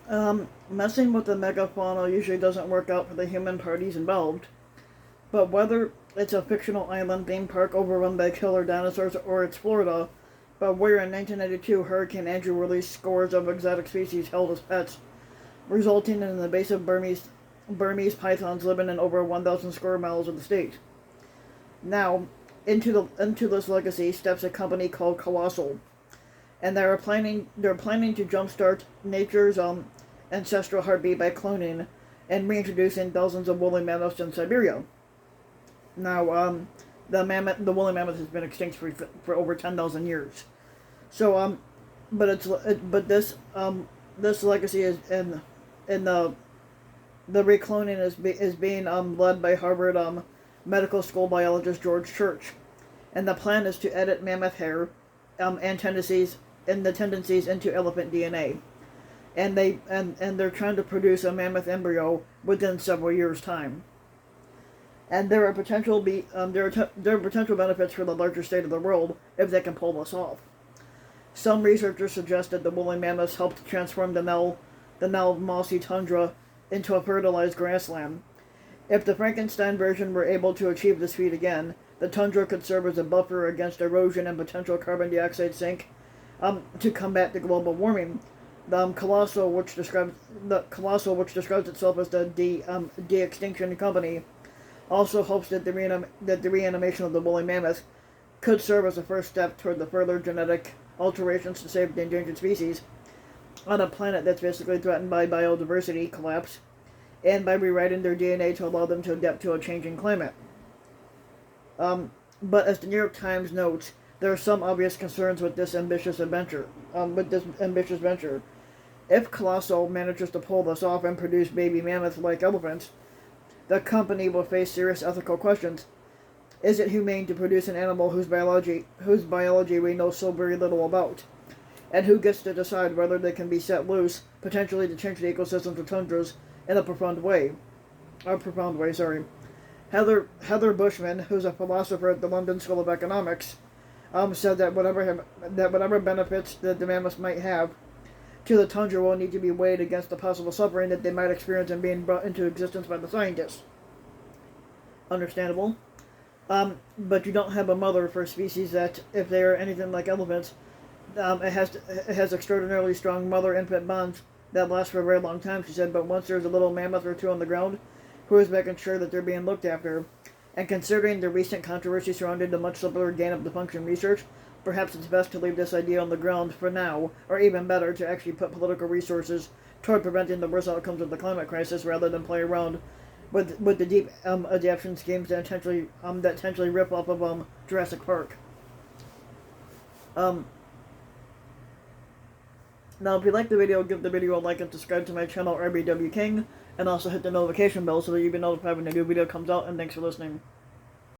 Messing with the megafauna usually doesn't work out for the human parties involved, but whether it's a fictional island theme park overrun by killer dinosaurs or it's Florida, but where in 1992 Hurricane Andrew released scores of exotic species held as pets, resulting in an invasive Burmese pythons living in over 1,000 square miles of the state. Now, into this legacy steps a company called Colossal, and they're planning to jumpstart nature's ancestral heartbeat by cloning and reintroducing dozens of woolly mammoths in Siberia. Now, the woolly mammoth has been extinct for over 10,000 years. So, but this legacy is in the recloning is being led by Harvard medical school biologist George Church, and the plan is to edit mammoth hair and tendencies into elephant DNA, and they're trying to produce a mammoth embryo within several years' time. And there are potential benefits for the larger state of the world if they can pull this off. Some researchers suggest that the woolly mammoths helped transform the now mossy tundra into a fertilized grassland. If the Frankenstein version were able to achieve this feat again, the tundra could serve as a buffer against erosion and potential carbon dioxide sink to combat the global warming. The Colossal, which describes itself as the de-extinction company, also hopes that the reanimation of the woolly mammoth could serve as a first step toward the further genetic alterations to save the endangered species on a planet that's basically threatened by biodiversity collapse, and by rewriting their DNA to allow them to adapt to a changing climate. But as the New York Times notes, there are some obvious concerns with this ambitious venture. If Colossal manages to pull this off and produce baby mammoth-like elephants, the company will face serious ethical questions. Is it humane to produce an animal whose biology we know so very little about? And who gets to decide whether they can be set loose, potentially to change the ecosystems of tundras in a profound way? Heather Bushman, who's a philosopher at the London School of Economics, said that whatever benefits that the mammoths might have to the tundra will need to be weighed against the possible suffering that they might experience in being brought into existence by the scientists. Understandable. But you don't have a mother for a species that, if they are anything like elephants, it has extraordinarily strong mother-infant bonds that last for a very long time, she said, but once there's a little mammoth or two on the ground, who is making sure that they're being looked after? And considering the recent controversy surrounding the much simpler gain-of-function research, perhaps it's best to leave this idea on the ground for now, or even better, to actually put political resources toward preventing the worst outcomes of the climate crisis rather than play around with the deep adaptation schemes that intentionally rip off of Jurassic Park. Now, if you like the video, give the video a like and subscribe to my channel, RBW King, and also hit the notification bell so that you'll be notified when a new video comes out, and thanks for listening.